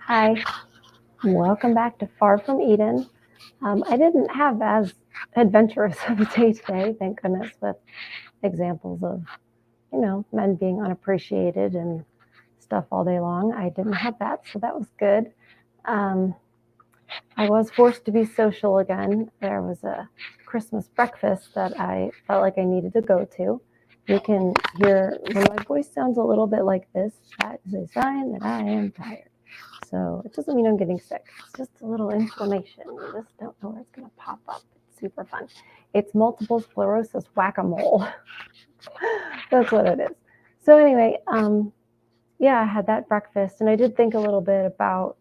Hi, welcome back to Far From Eden. I didn't have as adventurous of a day today, thank goodness, with examples of, men being unappreciated and stuff all day long. I didn't have that, so that was good. Um, I was forced to be social again. There was a Christmas breakfast that I felt like I needed to go to. You can hear when my voice sounds a little bit like this, that is a sign that I am tired. So it doesn't mean I'm getting sick. It's just a little inflammation. You just don't know where it's going to pop up. It's super fun. It's multiple sclerosis whack-a-mole. That's what it is. So anyway, I had that breakfast, and I did think a little bit about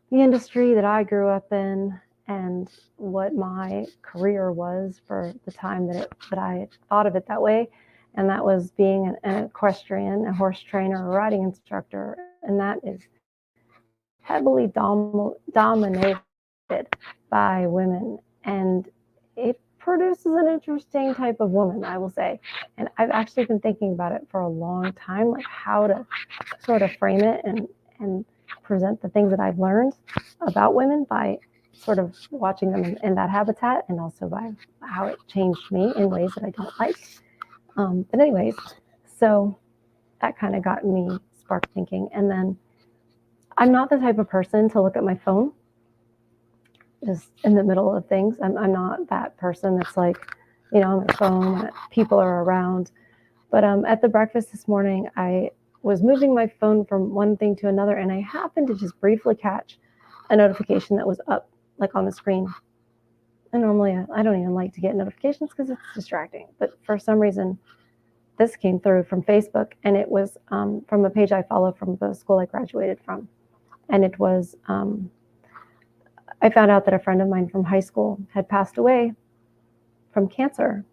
the industry that I grew up in and what my career was for the time that I thought of it that way. And that was being an equestrian, a horse trainer, a riding instructor. And that is heavily dominated by women. And it produces an interesting type of woman, I will say. And I've actually been thinking about it for a long time, like how to sort of frame it and present the things that I've learned about women by sort of watching them in that habitat, and also by how it changed me in ways that I don't like. But anyways, so that kind of got me spark thinking. And then I'm not the type of person to look at my phone just in the middle of things. I'm not that person that's like, on my phone when people are around. But at the breakfast this morning, I was moving my phone from one thing to another, and I happened to just briefly catch a notification that was up, like on the screen. And normally I don't even like to get notifications because it's distracting. But for some reason, this came through from Facebook, and it was from a page I follow from the school I graduated from. And it was, I found out that a friend of mine from high school had passed away from cancer.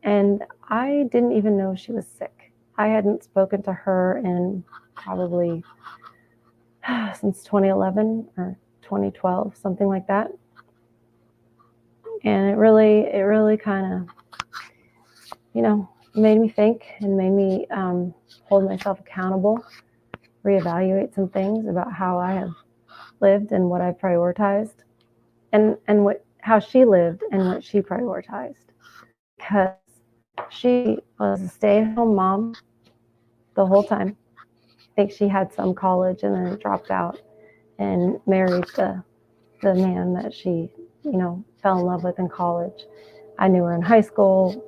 And I didn't even know she was sick. I hadn't spoken to her in probably since 2011 or 2012, something like that. And it really kind of, made me think and made me hold myself accountable, reevaluate some things about how I have lived and what I've prioritized, and how she lived and what she prioritized. Because she was a stay-at-home mom the whole time. I think she had some college and then dropped out and married the man that she, fell in love with in college. I knew her in high school.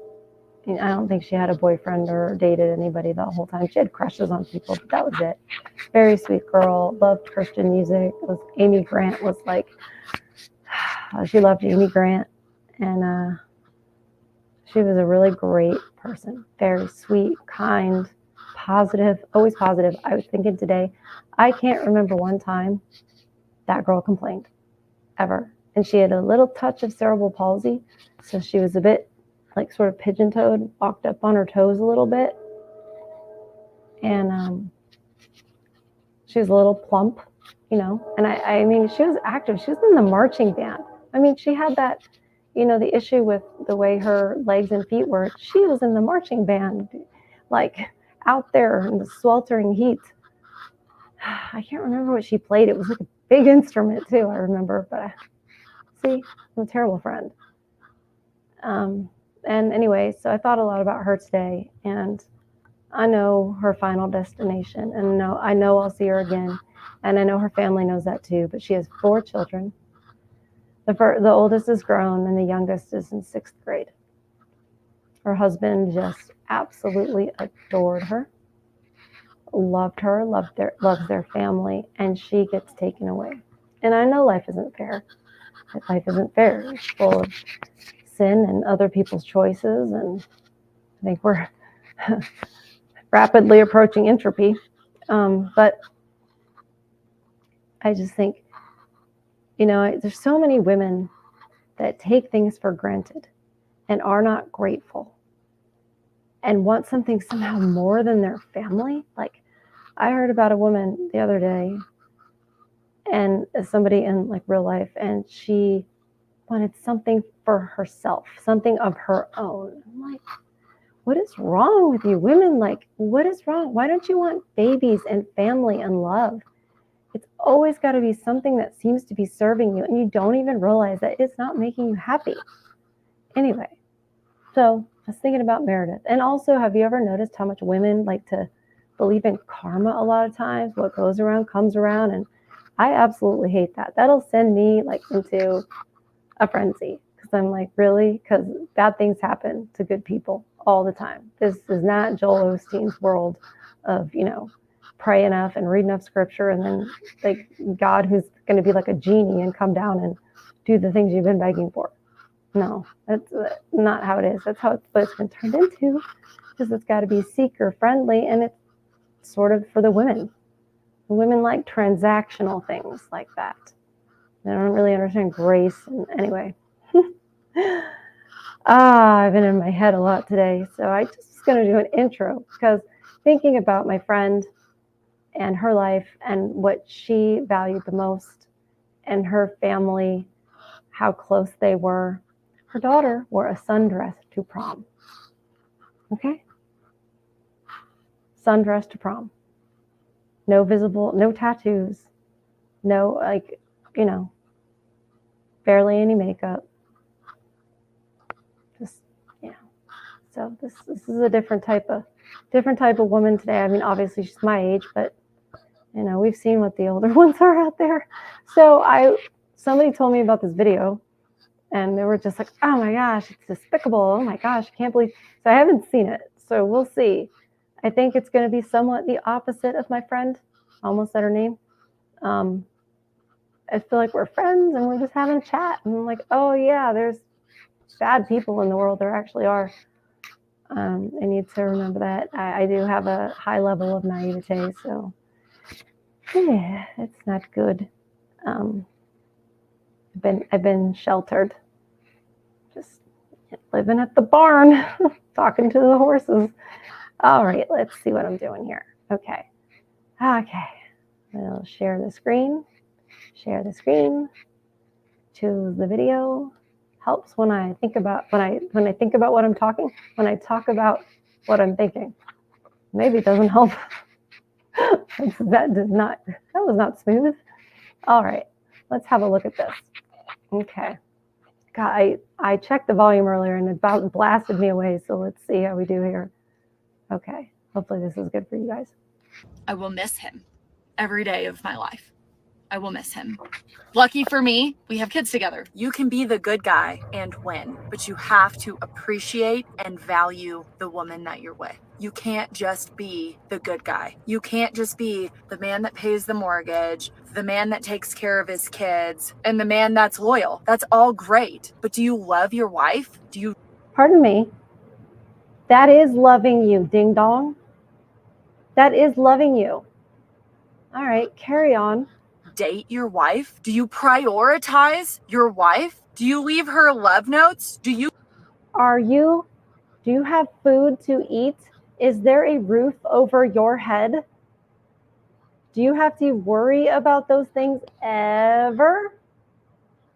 I don't think she had a boyfriend or dated anybody the whole time. She had crushes on people, but that was it. Very sweet girl, loved Christian music. Amy Grant was like, she loved Amy Grant. And she was a really great person. Very sweet, kind, positive, always positive. I was thinking today, I can't remember one time that girl complained, ever. And she had a little touch of cerebral palsy, so she was a bit like sort of pigeon-toed, walked up on her toes a little bit. And she was a little plump, and I mean, she was active. She was in the marching band. I mean, she had that, the issue with the way her legs and feet worked. She was in the marching band, like out there in the sweltering heat. I can't remember what she played. It was like a big instrument too, I remember, but see, I'm a terrible friend. And anyway, so I thought a lot about her today, and I know her final destination, and I know I'll see her again, and I know her family knows that too. But she has 4 children. The oldest is grown, and the youngest is in 6th grade. Her husband just absolutely adored her, loved her, loves their family, and she gets taken away. And I know life isn't fair. Life isn't fair. It's full of sin and other people's choices, and I think we're rapidly approaching entropy. But I just think, there's so many women that take things for granted and are not grateful and want something somehow more than their family. Like, I heard about a woman the other day, and somebody in like real life, and she wanted something for herself, something of her own. I'm like, what is wrong with you women? Like, what is wrong? Why don't you want babies and family and love? It's always got to be something that seems to be serving you, and you don't even realize that it's not making you happy. Anyway, so I was thinking about Meredith. And also, have you ever noticed how much women like to believe in karma a lot of times? What goes around comes around. And I absolutely hate that. That'll send me like into a frenzy, because I'm like, really? Because bad things happen to good people all the time. This is not Joel Osteen's world of, pray enough and read enough scripture and then like God who's going to be like a genie and come down and do the things you've been begging for. No, that's not how it is. That's how it's been turned into, because it's got to be seeker friendly, and it's sort of for the women. The women like transactional things like that. They don't really understand grace. And anyway, I've been in my head a lot today, so I just was going to do an intro, because thinking about my friend and her life and what she valued the most and her family, how close they were. Her daughter wore a sundress to prom. Okay? Sundress to prom. No visible, no tattoos, no, barely any makeup. Just, so this is a different type of woman today. I mean, obviously she's my age, but we've seen what the older ones are out there. So somebody told me about this video, and they were just like, oh my gosh, it's despicable. Oh my gosh, I can't believe. So I haven't seen it. So we'll see. I think it's going to be somewhat the opposite of my friend. Almost said her name. I feel like we're friends and we're just having a chat. And I'm like, oh yeah, there's bad people in the world. There actually are. I need to remember that. I do have a high level of naivete, so yeah, it's not good. I've been sheltered, just living at the barn, talking to the horses. All right, let's see what I'm doing here. Okay. I'll share the screen. Choose the video. Helps when I think about what I'm talking. When I talk about what I'm thinking, maybe it doesn't help. That was not smooth. All right, let's have a look at this. Okay. God, I checked the volume earlier and it about blasted me away. So let's see how we do here. Okay. Hopefully this is good for you guys. I will miss him every day of my life. I will miss him. Lucky for me, we have kids together. You can be the good guy and win, but you have to appreciate and value the woman that you're with. You can't just be the good guy. You can't just be the man that pays the mortgage, the man that takes care of his kids, and the man that's loyal. That's all great. But do you love your wife? Pardon me. That is loving you, ding dong. That is loving you. All right, carry on. Date your wife? Do you prioritize your wife? Do you leave her love notes? Do you have food to eat? Is there a roof over your head? Do you have to worry about those things ever?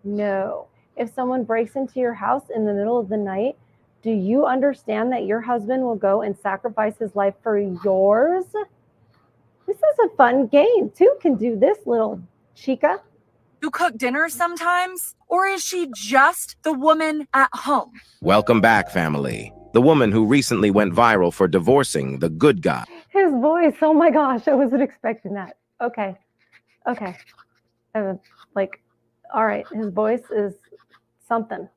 No. If someone breaks into your house in the middle of the night, do you understand that your husband will go and sacrifice his life for yours? This is a fun game. Two can do this, little chica. You cook dinner sometimes? Or is she just the woman at home? Welcome back, family. The woman who recently went viral for divorcing the good guy. His voice, oh my gosh, I wasn't expecting that. Okay. All right, his voice is something.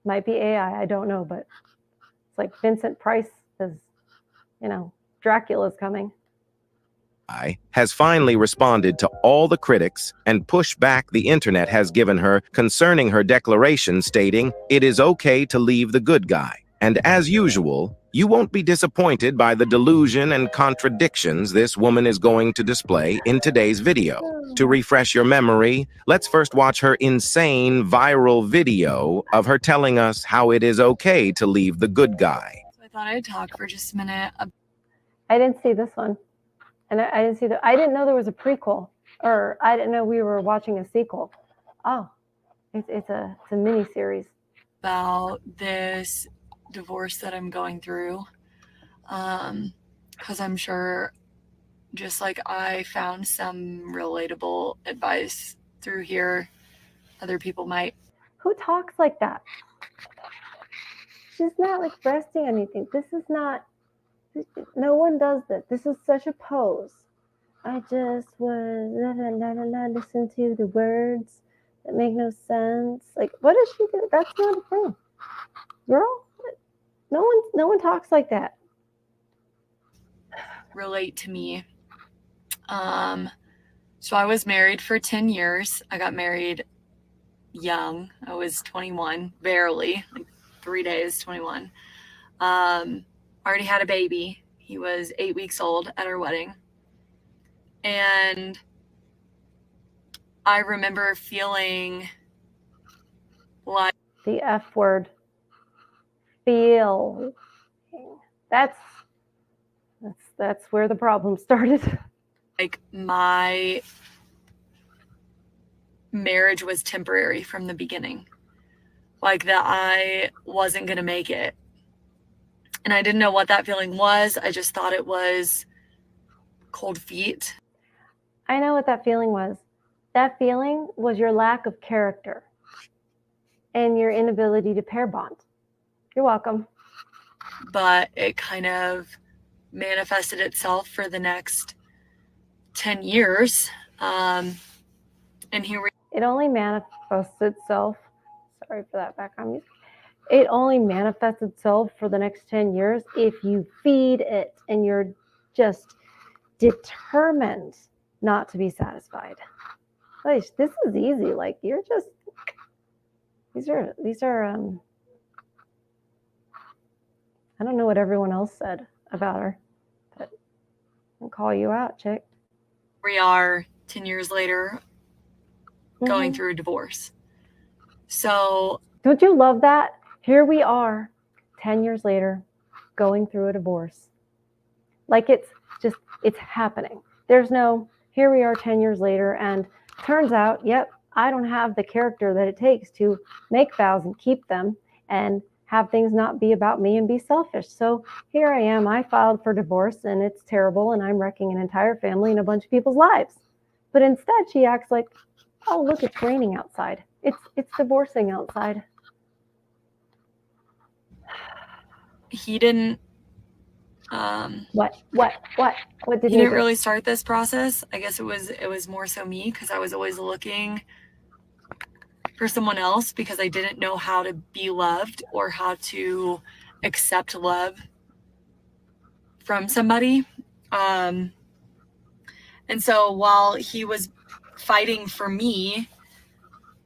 Might be AI, I don't know, but it's like Vincent Price is, Dracula's coming. Has finally responded to all the critics and pushback the internet has given her concerning her declaration stating, "It is okay to leave the good guy." And as usual, you won't be disappointed by the delusion and contradictions this woman is going to display in today's video. To refresh your memory, let's first watch her insane viral video of her telling us how it is okay to leave the good guy. So I thought I'd talk for just a minute. I didn't see this one. And I didn't see I didn't know there was a prequel, or I didn't know we were watching a sequel. Oh, it's a mini series. About this divorce that I'm going through. Because I'm sure just like I found some relatable advice through here, other people might. Who talks like that? She's not like resting anything. This is not, no one does this. This is such a pose. I just was listen to the words that make no sense. Like, what does she do? That's not a thing. Girl, no one talks like that. Relate to me. So I was married for 10 years. I got married young. I was 21, barely, like 3 days, 21. Already had a baby. He was 8 weeks old at our wedding. And I remember feeling like The F word. Feel. That's where the problem started. like my marriage was temporary from the beginning. Like that I wasn't going to make it. And I didn't know what that feeling was. I just thought it was cold feet. I know what that feeling was. That feeling was your lack of character and your inability to pair bond. You're welcome. But it kind of manifested itself for the next 10 years. And here we It only manifests itself. Sorry for that background music. It only manifests itself for the next 10 years if you feed it and you're just determined not to be satisfied. Like, this is easy. Like, you're just, these are I don't know what everyone else said about her, but I'll call you out, chick. we are 10 years later going through a divorce. So don't you love that? Here we are 10 years later going through a divorce. Like it's happening. There's no, here we are 10 years later and turns out, yep, I don't have the character that it takes to make vows and keep them and have things not be about me and be selfish. So here I am, I filed for divorce and it's terrible and I'm wrecking an entire family and a bunch of people's lives. But instead she acts like, oh, look, it's raining outside. It's divorcing outside. he didn't What did he he didn't do? really start this process. I guess it was more so me because I was always looking for someone else because I didn't know how to be loved or how to accept love from somebody. And so while he was fighting for me,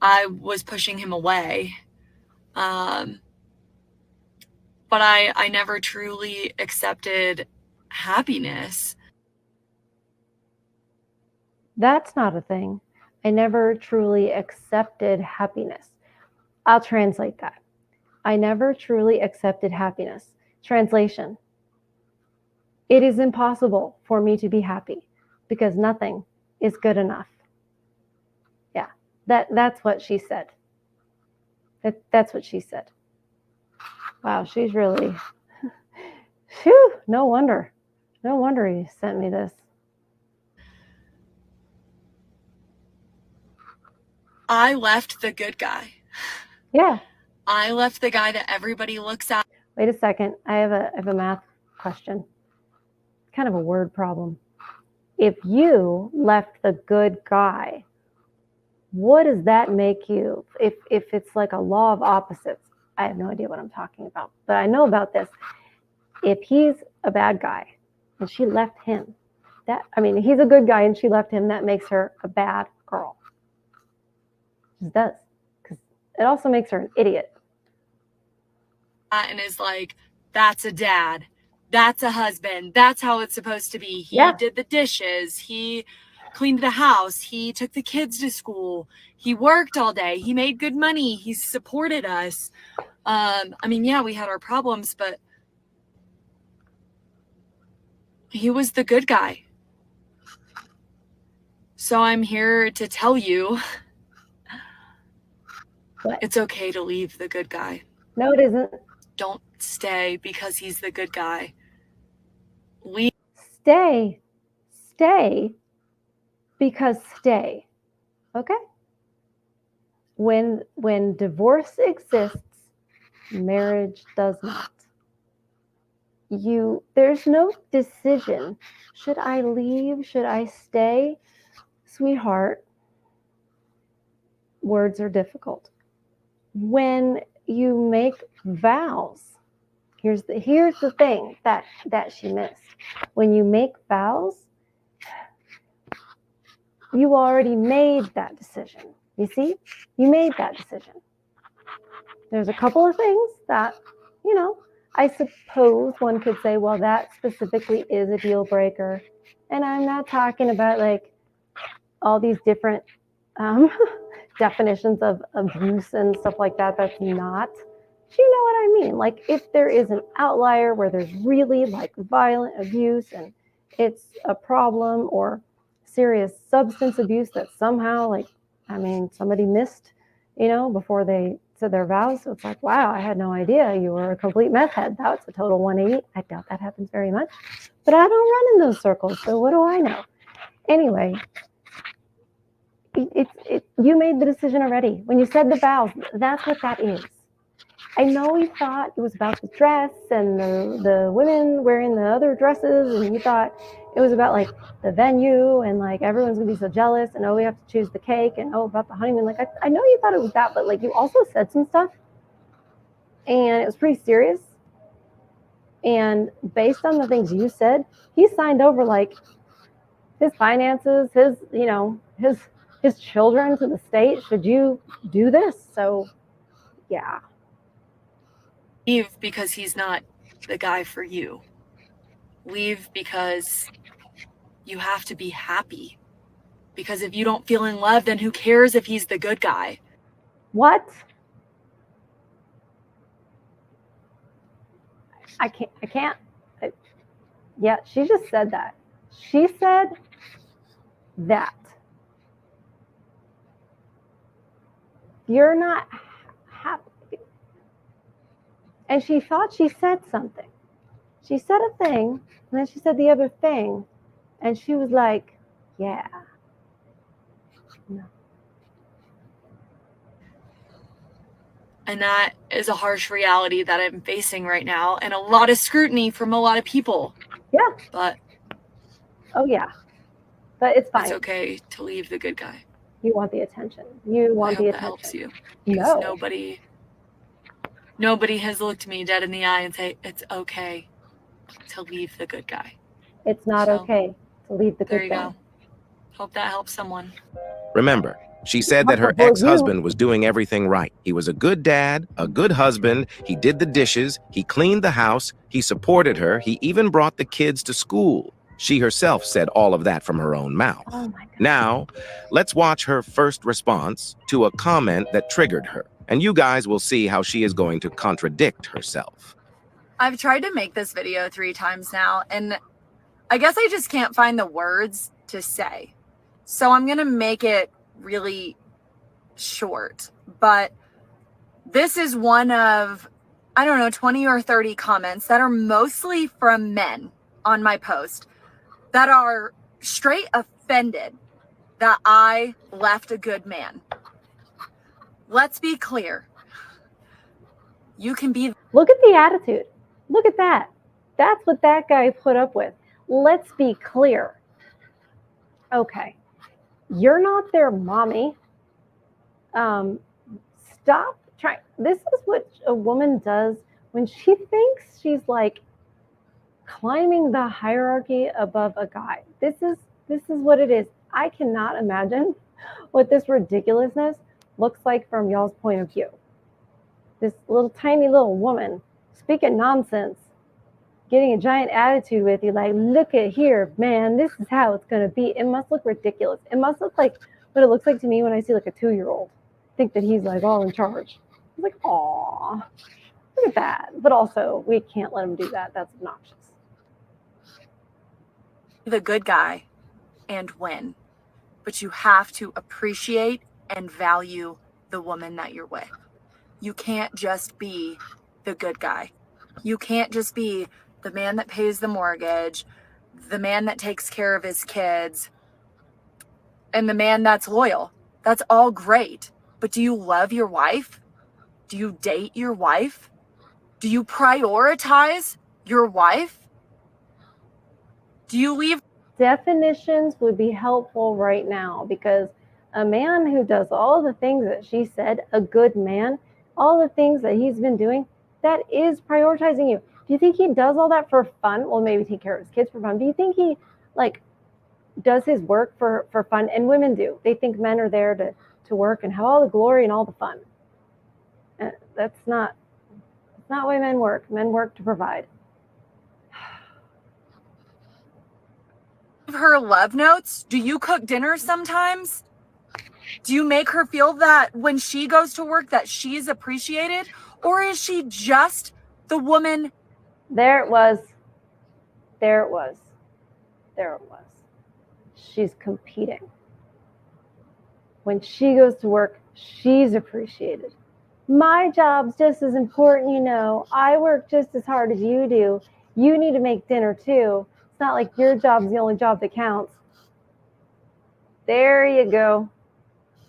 I was pushing him away. But I never truly accepted happiness. That's not a thing. I never truly accepted happiness. I'll translate that. I never truly accepted happiness. Translation. It is impossible for me to be happy because nothing is good enough. Yeah, that's what she said. That's what she said. Wow, she's really, phew, no wonder he sent me this. I left the good guy. Yeah. I left the guy that everybody looks at. Wait a second. I have a math question. Kind of a word problem. If you left the good guy, what does that make you? If it's like a law of opposites, I have no idea what I'm talking about, but I know about this. If he's a bad guy and she left him, he's a good guy and she left him, that makes her a bad girl. It does, because it also makes her an idiot. And is like, that's a dad. That's a husband. That's how it's supposed to be. He did the dishes. He cleaned the house. He took the kids to school. He worked all day. He made good money. He supported us. We had our problems, but he was the good guy. So I'm here to tell you, it's okay to leave the good guy. No, it isn't. Don't stay because he's the good guy. We Stay because stay. Okay? When divorce exists, marriage does not. There's no decision. Should I leave? Should I stay? Sweetheart, words are difficult. When you make vows, here's the thing that she missed. When you make vows, you already made that decision. You see? You made that decision. There's a couple of things that, I suppose one could say, well, that specifically is a deal breaker. And I'm not talking about like all these different definitions of abuse and stuff like that. That's not. You know what I mean? Like if there is an outlier where there's really like violent abuse and it's a problem, or serious substance abuse that somehow somebody missed, before they said their vows. So it's like, wow, I had no idea you were a complete meth head. That's a total 180. I doubt that happens very much, but I don't run in those circles. So what do I know? Anyway, you made the decision already. When you said the vows, that's what that is. I know you thought it was about the dress and the women wearing the other dresses, and you thought it was about like the venue and like everyone's gonna be so jealous, and we have to choose the cake, and about the honeymoon. Like I know you thought it was that, but like you also said some stuff, and it was pretty serious. And based on the things you said, he signed over like his finances, his children to the state. Should you do this? So, yeah. leave because he's not the guy for you. Leave because you have to be happy. Because if you don't feel in love, then who cares if he's the good guy? What? I can't. Yeah, she just said that. She said that. You're not happy. And she thought she said something. She said a thing, and then she said the other thing, and she was like, yeah. No. And that is a harsh reality that I'm facing right now, and a lot of scrutiny from a lot of people. Yeah. But oh yeah. But it's fine. It's okay to leave the good guy. You want the attention. You want the attention. That helps you. No. Nobody has looked me dead in the eye and say it's okay to leave the good guy. It's not okay to leave the good guy. There you go. Hope that helps someone. Remember, she said that her ex-husband was doing everything right. He was a good dad, a good husband. He did the dishes. He cleaned the house. He supported her. He even brought the kids to school. She herself said all of that from her own mouth. Oh my God. Now, let's watch her first response to a comment that triggered her. And you guys will see how she is going to contradict herself. I've tried to make this video 3 times now, and I guess I just can't find the words to say. So I'm going to make it really short. But this is one of, 20 or 30 comments that are mostly from men on my post that are straight offended that I left a good man. Let's be clear. You can be... Look at the attitude. Look at that. That's what that guy put up with. Let's be clear. Okay. You're not their mommy. Stop trying. This is what a woman does when she thinks she's like climbing the hierarchy above a guy. This is what it is. I cannot imagine what this ridiculousness looks like from y'all's point of view. This tiny little woman speaking nonsense, getting a giant attitude with you, like, look at here, man, this is how it's going to be. It must look ridiculous. It must look like what it looks like to me when I see like a 2-year-old. Think that he's like all in charge. I'm like, aw, look at that. But also, we can't let him do that. That's obnoxious. The good guy and win. But you have to appreciate and value the woman that you're with. You can't just be the good guy. You can't just be the man that pays the mortgage, the man that takes care of his kids, and the man that's loyal. That's all great. But do you love your wife? Do you date your wife? Do you prioritize your wife? Do you leave? Definitions would be helpful right now, because a man who does all the things that she said, a good man, all the things that he's been doing, that is prioritizing you. Do you think he does all that for fun? Well, maybe take care of his kids for fun. Do you think he does his work for fun? And women do. They think men are there to work and have all the glory and all the fun. That's not the way men work. Men work to provide. Her love notes? Do you cook dinner sometimes? Do you make her feel that when she goes to work that she's appreciated? Or is she just the woman? There it was. She's competing. When she goes to work, she's appreciated. My job's just as important, you know. I work just as hard as you do. You need to make dinner too. It's not like your job's the only job that counts. There you go.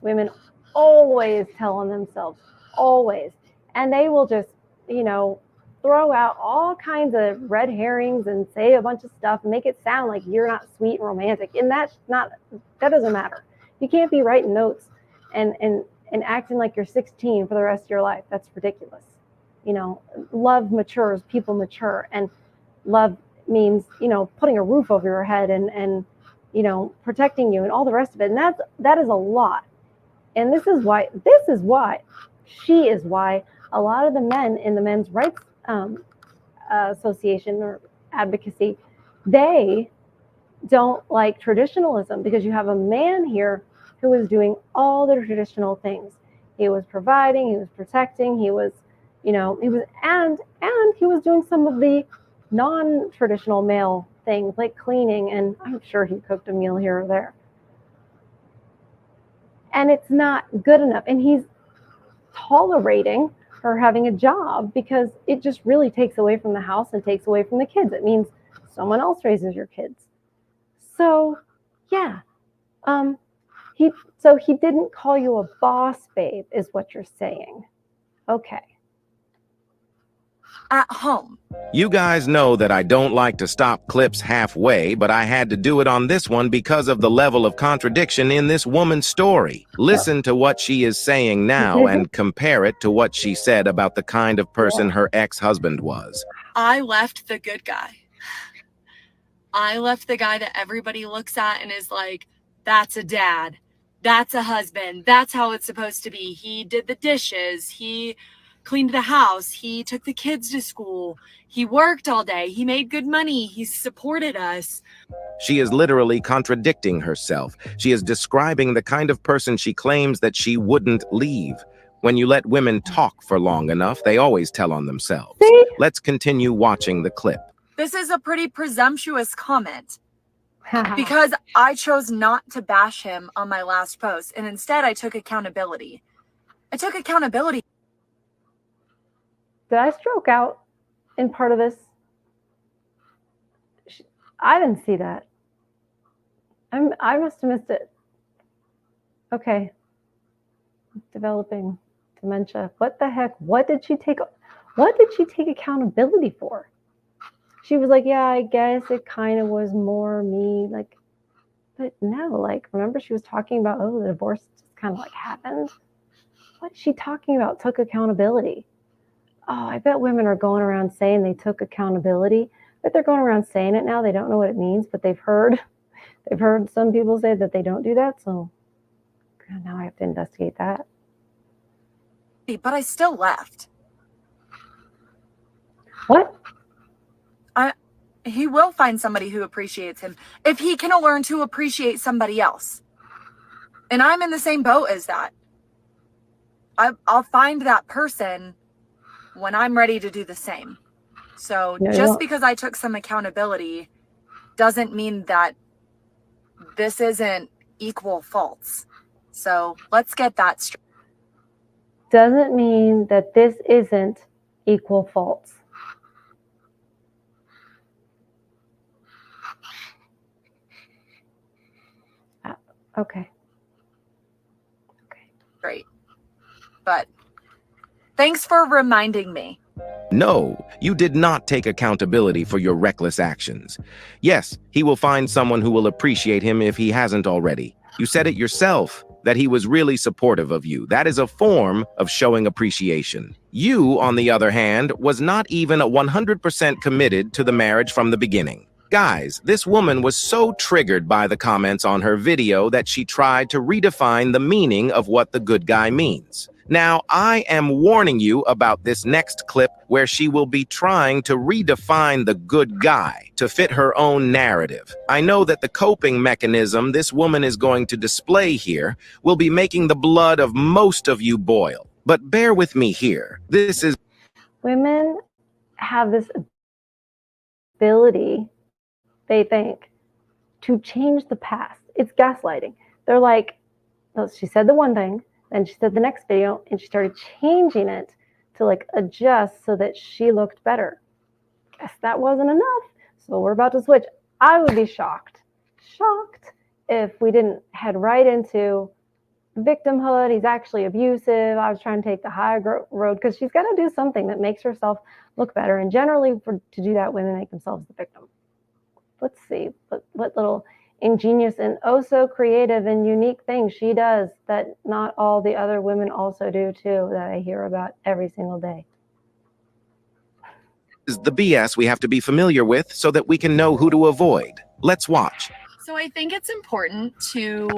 Women always telling themselves, always. And they will just, throw out all kinds of red herrings and say a bunch of stuff and make it sound like you're not sweet and romantic. And that doesn't matter. You can't be writing notes and acting like you're 16 for the rest of your life. That's ridiculous. Love matures, people mature, and love means, putting a roof over your head and protecting you and all the rest of it. And that is a lot. And this is why a lot of the men in the men's rights association or advocacy, they don't like traditionalism, because you have a man here who was doing all the traditional things. He was providing, he was protecting, he was doing some of the non-traditional male things like cleaning, and I'm sure he cooked a meal here or there. And it's not good enough. And he's tolerating her having a job because it just really takes away from the house and takes away from the kids. It means someone else raises your kids. So, yeah. He didn't call you a boss, babe, is what you're saying. Okay. At home. You guys know that I don't like to stop clips halfway, but I had to do it on this one because of the level of contradiction in this woman's story. Listen to what she is saying now and compare it to what she said about the kind of person her ex-husband was. I left the good guy. I left the guy that everybody looks at and is like, that's a dad. That's a husband. That's how it's supposed to be. He did the dishes. He cleaned the house. He took the kids to school. He worked all day. He made good money. He supported us. She is literally contradicting herself. She is describing the kind of person she claims that she wouldn't leave. When you let women talk for long enough, they always tell on themselves. Let's continue watching the clip. This is a pretty presumptuous comment because I chose not to bash him on my last post, and instead I took accountability. Did I stroke out in part of this? I didn't see that. I must have missed it. Okay. Developing dementia. What the heck? What did she take accountability for? She was like, yeah, I guess it kind of was more me. But no, remember she was talking about, the divorce just kind of happened. What is she talking about? Took accountability. Oh, I bet women are going around saying they took accountability, but they're going around saying it now. They don't know what it means, but they've heard some people say that they don't do that. So now I have to investigate that. But I still left. What? He will find somebody who appreciates him if he can learn to appreciate somebody else. And I'm in the same boat as that. I'll find that person when I'm ready to do the same. So just because I took some accountability doesn't mean that this isn't equal faults. So let's get that straight. Doesn't mean that this isn't equal faults. Okay. Great. But thanks for reminding me. No, you did not take accountability for your reckless actions. Yes, he will find someone who will appreciate him if he hasn't already. You said it yourself, that he was really supportive of you. That is a form of showing appreciation. You, on the other hand, was not even 100% committed to the marriage from the beginning. Guys, this woman was so triggered by the comments on her video that she tried to redefine the meaning of what the good guy means. Now, I am warning you about this next clip where she will be trying to redefine the good guy to fit her own narrative. I know that the coping mechanism this woman is going to display here will be making the blood of most of you boil. But bear with me here. This is... Women have this ability, they think, to change the past. It's gaslighting. They're like, oh, she said the one thing, then she said the next video, and she started changing it to like adjust so that she looked better. Guess that wasn't enough, so we're about to switch. I would be shocked if we didn't head right into victimhood. He's actually abusive. I was trying to take the high road because she's got to do something that makes herself look better. And generally, to do that, women make themselves the victim. Let's see what little ingenious and oh so creative and unique things she does that not all the other women also do too, that I hear about every single day. Is the BS we have to be familiar with so that we can know who to avoid. Let's watch. So I think it's important to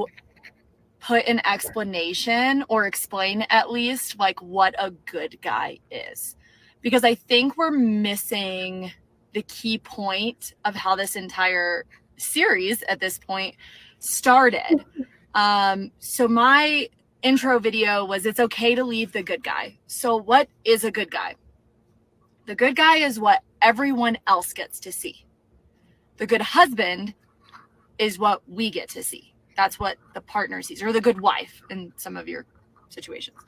put an explanation or explain at least like what a good guy is, because I think we're missing the key point of how this entire series at this point started. So my intro video was, it's okay to leave the good guy. So what is a good guy? The good guy is what everyone else gets to see. The good husband is what we get to see. That's what the partner sees, or the good wife in some of your situations.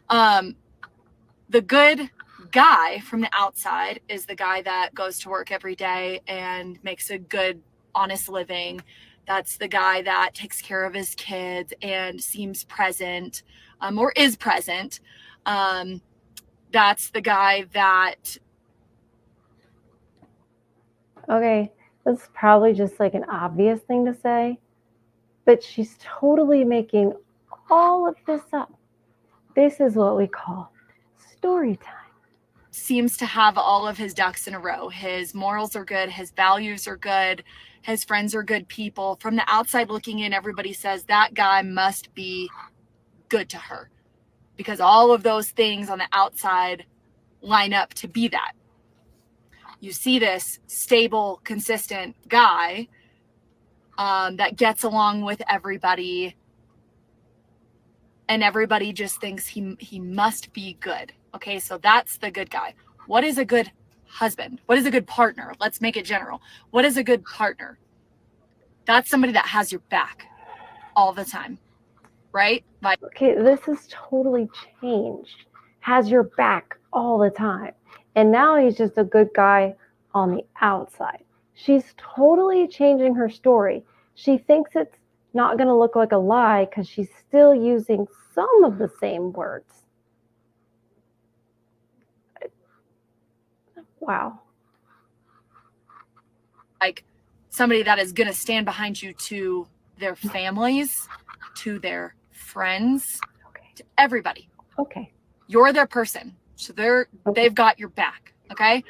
The good guy from the outside is the guy that goes to work every day and makes a good, honest living. That's the guy that takes care of his kids and seems present, or is present. That's the guy that... Okay, this is probably just like an obvious thing to say, but she's totally making all of this up. This is what we call story time. Seems to have all of his ducks in a row. His morals are good. His values are good. His friends are good people. From the outside looking in, everybody says that guy must be good to her because all of those things on the outside line up to be that. You see this stable, consistent guy that gets along with everybody, and everybody just thinks he must be good. Okay, so that's the good guy. What is a good husband? What is a good partner? Let's make it general. What is a good partner? That's somebody that has your back all the time, right? Like, okay, this has totally changed. Has your back all the time. And now he's just a good guy on the outside. She's totally changing her story. She thinks it's not going to look like a lie because she's still using some of the same words. Wow. like somebody that is going to stand behind you to their families, to their friends, to everybody. Okay. You're their person. So they've got your back. Okay.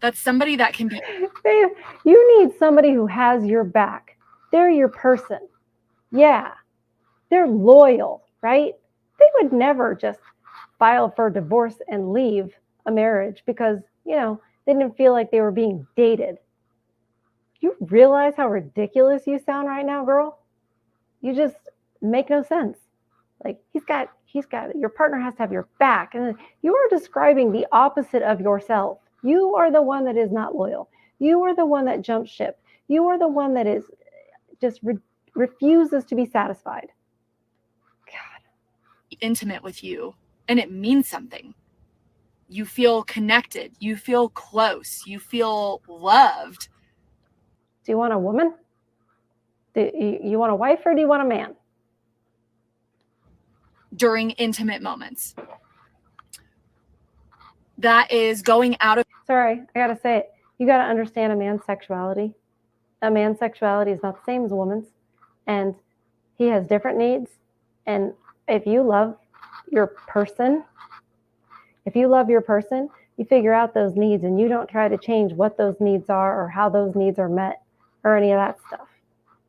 That's somebody that can be... Babe, you need somebody who has your back. They're your person. Yeah. They're loyal, right? They would never just file for divorce and leave a marriage because, they didn't feel like they were being dated. You realize how ridiculous you sound right now, girl? You just make no sense. Like he's got your partner has to have your back. And you are describing the opposite of yourself. You are the one that is not loyal. You are the one that jumps ship. You are the one that is just refuses to be satisfied. God. Intimate with you, and it means something. You feel connected. You feel close. You feel loved. Do you want a woman? You want a wife or do you want a man? During intimate moments. That is going out of... Sorry, I gotta say it. You gotta understand a man's sexuality. A man's sexuality is not the same as a woman's, and he has different needs. And if you love your person, you figure out those needs and you don't try to change what those needs are or how those needs are met or any of that stuff.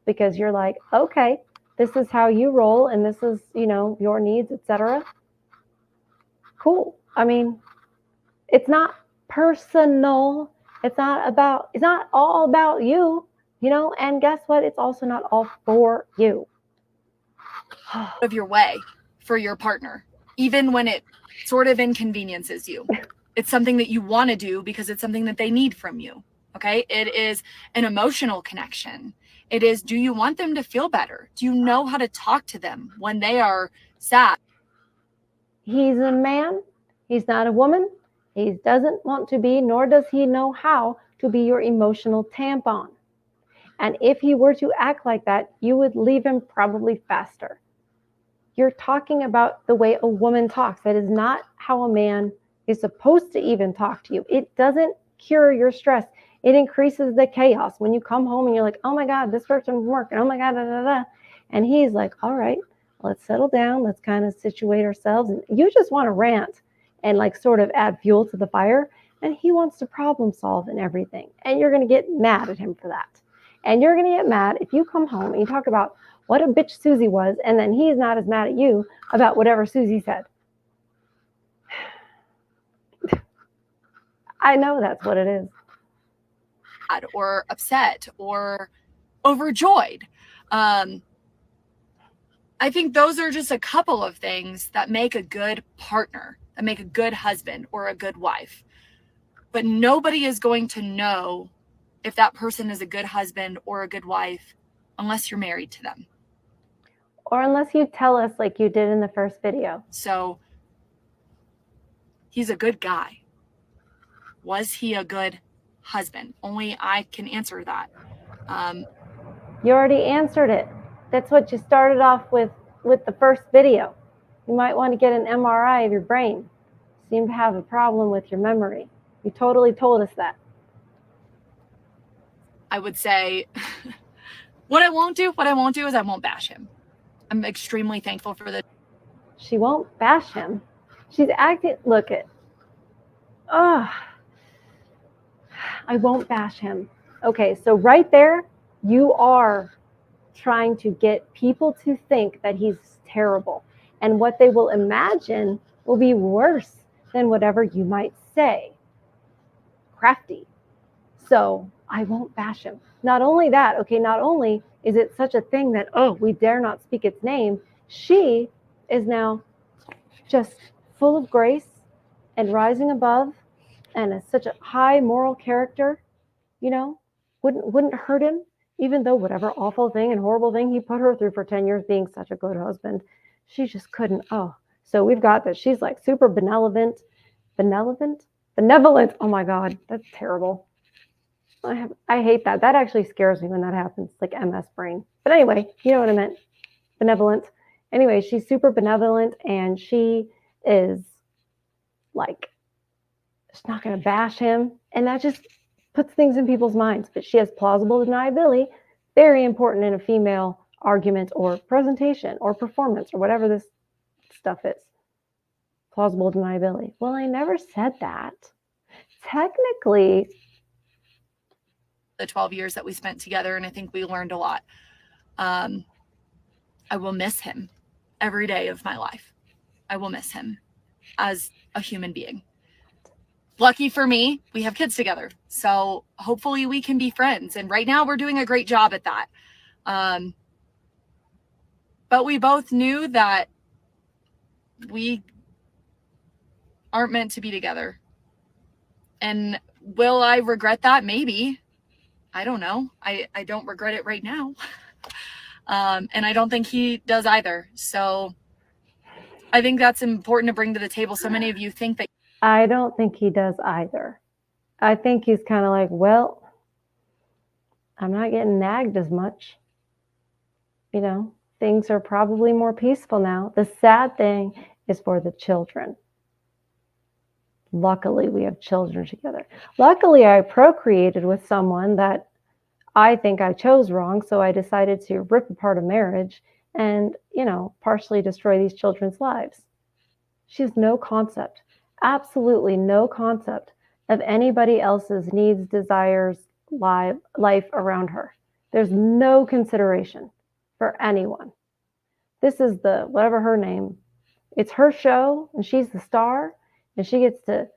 Because you're like, okay, this is how you roll and this is, your needs, etc. Cool. I mean, it's not personal. It's not all about you, and guess what? It's also not all for you. Of your way for your partner, even when it sort of inconveniences you. It's something that you want to do because it's something that they need from you. Okay. It is an emotional connection. It is, do you want them to feel better? Do you know how to talk to them when they are sad? He's a man. He's not a woman. He doesn't want to be, nor does he know how to be your emotional tampon. And if he were to act like that, you would leave him probably faster. You're talking about the way a woman talks. That is not how a man is supposed to even talk to you. It doesn't cure your stress. It increases the chaos. When you come home and you're like, oh my God, this person from work, and oh my God, da, da, da. And he's like, all right, let's settle down. Let's kind of situate ourselves. And you just want to rant and like sort of add fuel to the fire. And he wants to problem solve and everything. And you're going to get mad at him for that. And you're going to get mad if you come home and you talk about what a bitch Susie was, and then he's not as mad at you about whatever Susie said. I know that's what it is. Or upset or overjoyed. I think those are just a couple of things that make a good partner, that make a good husband or a good wife. But nobody is going to know if that person is a good husband or a good wife unless you're married to them. Or unless you tell us like you did in the first video. So he's a good guy. Was he a good husband? Only I can answer that. You already answered it. That's what you started off with the first video. You might want to get an MRI of your brain. You seem to have a problem with your memory. You totally told us that. I would say what I won't do is I won't bash him. I'm extremely thankful for the... She won't bash him. She's acting, look it. I won't bash him. Okay, so right there, you are trying to get people to think that he's terrible. And what they will imagine will be worse than whatever you might say. Crafty. So I won't bash him. Not only that, okay, not only is it such a thing that, we dare not speak its name, she is now just full of grace and rising above and is such a high moral character, wouldn't hurt him, even though whatever awful thing and horrible thing he put her through for 10 years being such a good husband, she just couldn't. So we've got that she's like super benevolent. Oh my God, that's terrible. I hate that. That actually scares me when that happens, like MS brain. But anyway, you know what I meant. Benevolent. Anyway, she's super benevolent and she is like, she's not going to bash him. And that just puts things in people's minds. But she has plausible deniability, very important in a female argument or presentation or performance or whatever this stuff is. Plausible deniability. Well, I never said that. Technically, the 12 years that we spent together, and I think we learned a lot. I will miss him every day of my life. I will miss him as a human being. Lucky for me, we have kids together. So hopefully we can be friends. And right now we're doing a great job at that. But we both knew that we aren't meant to be together. And will I regret that? Maybe. I don't know. I don't regret it right now. And I don't think he does either. So I think that's important to bring to the table. So many of you think that... I don't think he does either. I think he's kind of like, well, I'm not getting nagged as much. things are probably more peaceful now. The sad thing is for the children. Luckily, we have children together. Luckily, I procreated with someone that I think I chose wrong, so I decided to rip apart a marriage and, partially destroy these children's lives. She has no concept, absolutely no concept of anybody else's needs, desires, life around her. There's no consideration for anyone. This is whatever her name, it's her show and she's the star and she gets to,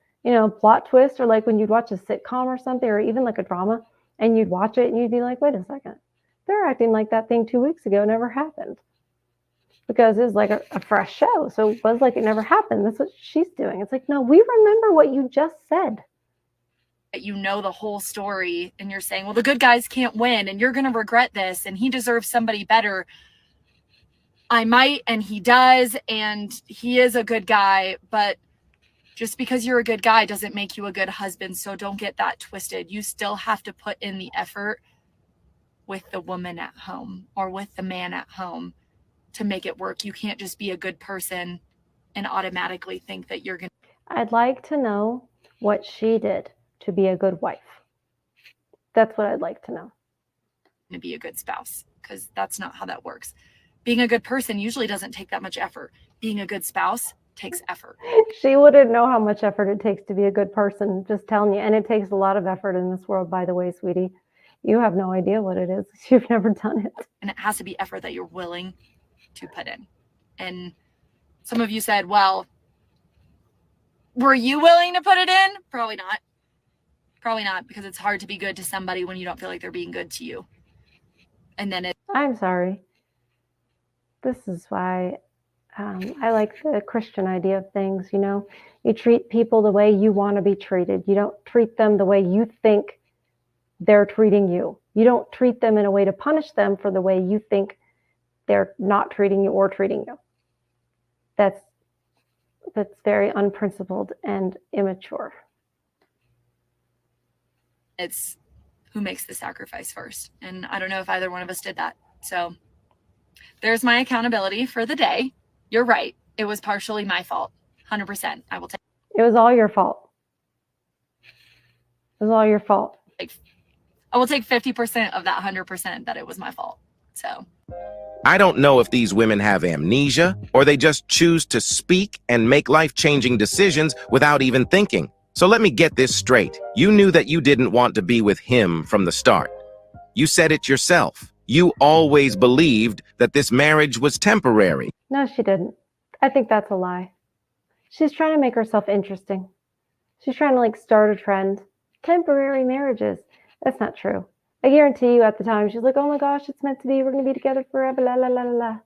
plot twist, or like when you'd watch a sitcom or something, or even like a drama and you'd watch it and you'd be like, wait a second, they're acting like that thing 2 weeks ago never happened. Because it was like a fresh show. So it was like it never happened. That's what she's doing. It's like, no, we remember what you just said. You know the whole story and you're saying, well, the good guys can't win and you're going to regret this and he deserves somebody better. I might, and he does, and he is a good guy, but just because you're a good guy doesn't make you a good husband. So don't get that twisted. You still have to put in the effort with the woman at home or with the man at home to make it work. You can't just be a good person and automatically think that you're going to. I'd like to know what she did to be a good wife. That's what I'd like to know. To be a good spouse, because that's not how that works. Being a good person usually doesn't take that much effort. Being a good spouse takes effort. She wouldn't know how much effort it takes to be a good person, just telling you. And it takes a lot of effort in this world, by the way, sweetie. You have no idea what it is. You've never done it. And it has to be effort that you're willing to put in. And some of you said, well, were you willing to put it in? Probably not. Probably not, because it's hard to be good to somebody when you don't feel like they're being good to you. And then I'm sorry. This is why I like the Christian idea of things. You treat people the way you want to be treated. You don't treat them the way you think they're treating you. You don't treat them in a way to punish them for the way you think they're not treating you or treating you. That's very unprincipled and immature. It's who makes the sacrifice first. And I don't know if either one of us did that. So there's my accountability for the day. You're right. It was partially my fault. 100%. I will take it. Was all your fault. It was all your fault. I will take 50% of that 100% that it was my fault. So I don't know if these women have amnesia or they just choose to speak and make life-changing decisions without even thinking. So let me get this straight. You knew that you didn't want to be with him from the start. You said it yourself. You always believed that this marriage was temporary. No, she didn't. I think that's a lie. She's trying to make herself interesting. She's trying to start a trend. Temporary marriages. That's not true. I guarantee you at the time, she's like, oh my gosh, it's meant to be. We're going to be together forever. La, la, la, la, la.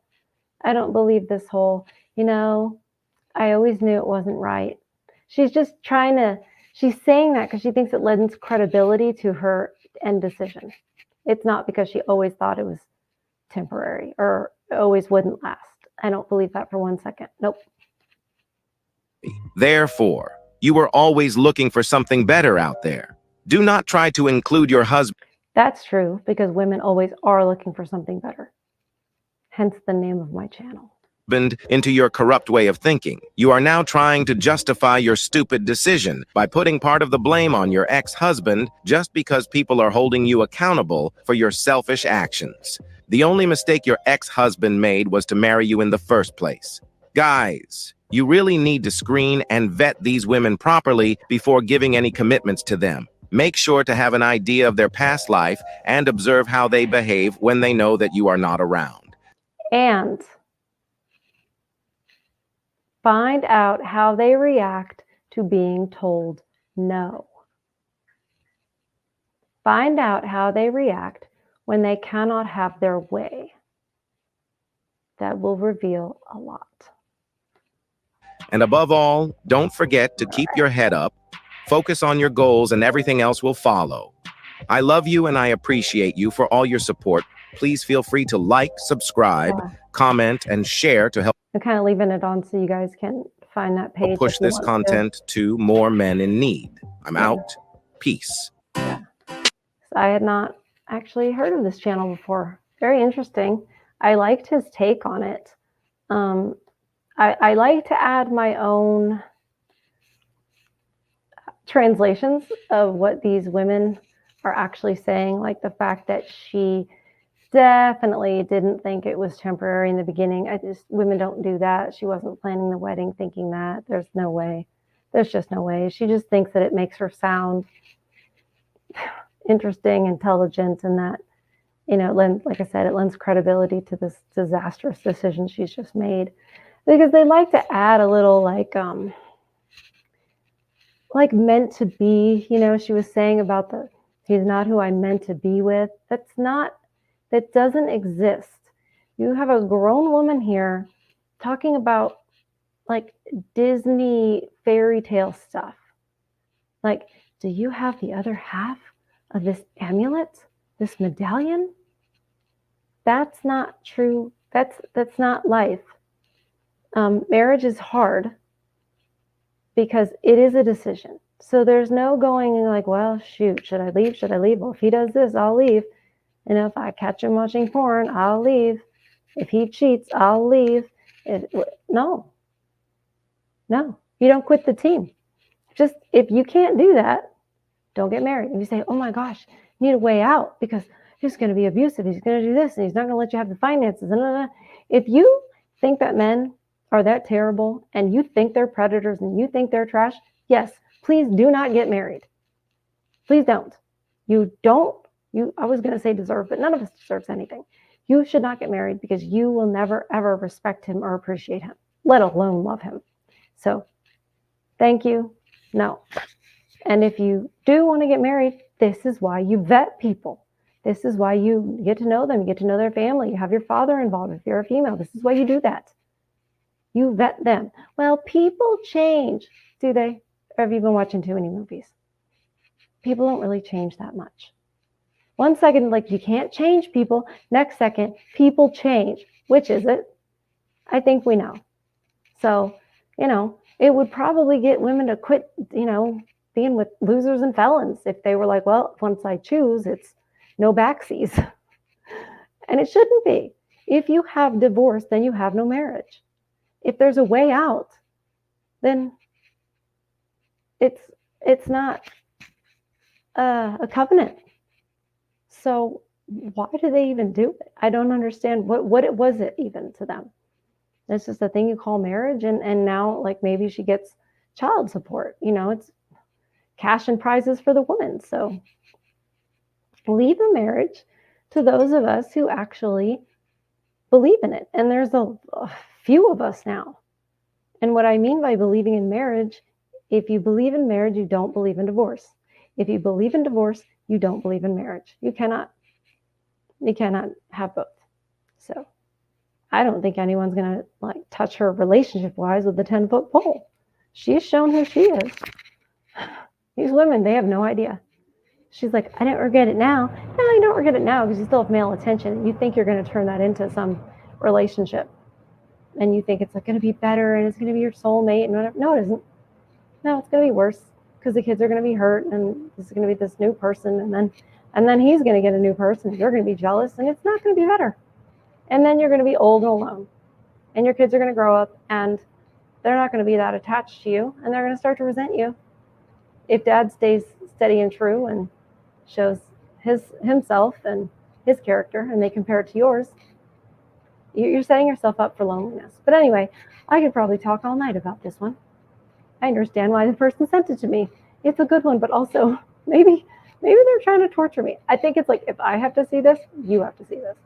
I don't believe this whole, I always knew it wasn't right. She's just she's saying that because she thinks it lends credibility to her end decision. It's not because she always thought it was temporary or always wouldn't last. I don't believe that for 1 second. Nope. Therefore, you were always looking for something better out there. Do not try to include your husband. That's true, because women always are looking for something better. Hence the name of my channel. Into your corrupt way of thinking. You are now trying to justify your stupid decision by putting part of the blame on your ex-husband just because people are holding you accountable for your selfish actions. The only mistake your ex-husband made was to marry you in the first place. Guys, you really need to screen and vet these women properly before giving any commitments to them. Make sure to have an idea of their past life and observe how they behave when they know that you are not around. And find out how they react to being told no. Find out how they react when they cannot have their way. That will reveal a lot. And above all, don't forget to keep your head up, focus on your goals, and everything else will follow. I love you and I appreciate you for all your support. Please feel free to like, subscribe, comment, and share to help. I'm kind of leaving it on so you guys can find that page. Push this content to more men in need. I'm out. Peace. Yeah. I had not actually heard of this channel before. Very interesting. I liked his take on it. I like to add my own translations of what these women are actually saying, like the fact that she definitely didn't think it was temporary in the beginning. Women don't do that. She wasn't planning the wedding thinking that. There's no way. There's just no way. She just thinks that it makes her sound interesting, intelligent, and that, like I said, it lends credibility to this disastrous decision she's just made. Because they like to add a little like meant to be, she was saying about he's not who I'm meant to be with. That doesn't exist. You have a grown woman here talking about like Disney fairy tale stuff. Like, do you have the other half of this amulet, this medallion? That's not true. That's not life. Marriage is hard because it is a decision. So there's no going like, well, shoot, should I leave? Should I leave? Well, if he does this, I'll leave. And if I catch him watching porn, I'll leave. If he cheats, I'll leave. No, you don't quit the team. Just if you can't do that, don't get married. And you say, oh my gosh, you need a way out because he's going to be abusive. He's going to do this and he's not going to let you have the finances. If you think that men are that terrible and you think they're predators and you think they're trash, yes, please do not get married. Please don't. I was going to say deserve, but none of us deserves anything. You should not get married because you will never, ever respect him or appreciate him, let alone love him. So thank you. No. And if you do want to get married, this is why you vet people. This is why you get to know them. You get to know their family. You have your father involved if you're a female. This is why you do that. You vet them. Well, people change. Do they? Or have you been watching too many movies? People don't really change that much. One second, like you can't change people. Next second, people change. Which is it? I think we know. So, it would probably get women to quit, being with losers and felons if they were like, well, once I choose, it's no backsies. And it shouldn't be. If you have divorce, then you have no marriage. If there's a way out, then it's not a covenant. So why do they even do it? I don't understand what it was it even to them. It's just a thing you call marriage, and now like maybe she gets child support. It's cash and prizes for the woman. So leave the marriage to those of us who actually believe in it. And there's a few of us now. And what I mean by believing in marriage, if you believe in marriage, you don't believe in divorce. If you believe in divorce, you don't believe in marriage. You cannot have both. So I don't think anyone's going to like touch her relationship wise with the 10-foot pole. She's shown who she is. These women, they have no idea. She's like, I don't regret it now. No, you don't regret it now because you still have male attention. You think you're going to turn that into some relationship. And you think it's like going to be better and it's going to be your soulmate and whatever. No, it isn't. No, it's going to be worse because the kids are going to be hurt and this is going to be this new person. And then he's going to get a new person. You're going to be jealous and it's not going to be better. And then you're going to be old and alone. And your kids are going to grow up and they're not going to be that attached to you. And they're going to start to resent you. If dad stays steady and true and shows himself and his character and they compare it to yours, you're setting yourself up for loneliness. But anyway, I could probably talk all night about this one. I understand why the person sent it to me. It's a good one, but also maybe they're trying to torture me. I think it's like, if I have to see this, you have to see this.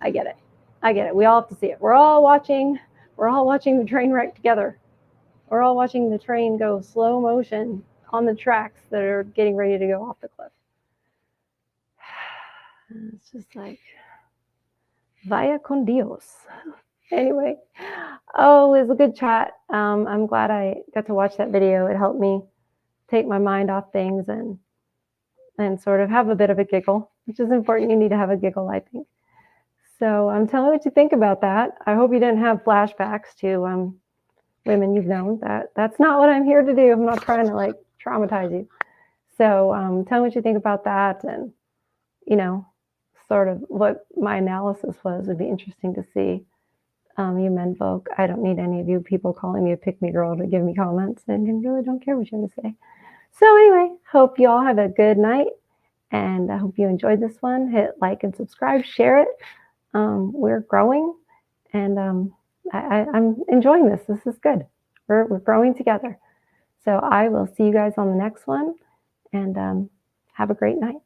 I get it. We all have to see it. We're all watching the train wreck together. We're all watching the train go slow motion on the tracks that are getting ready to go off the cliff. It's just like, vaya con Dios. Anyway, it was a good chat. I'm glad I got to watch that video. It helped me take my mind off things and sort of have a bit of a giggle, which is important. You need to have a giggle, I think. So tell me what you think about that. I hope you didn't have flashbacks to women you've known. That's not what I'm here to do. I'm not trying to like traumatize you. So tell me what you think about that, and sort of what my analysis was. It'd be interesting to see. You men folk, I don't need any of you people calling me a pick-me girl to give me comments, and I really don't care what you have to say. So anyway, hope you all have a good night, and I hope you enjoyed this one. Hit like and subscribe, share it. We're growing, and I'm enjoying this. This is good. We're growing together. So I will see you guys on the next one, and have a great night.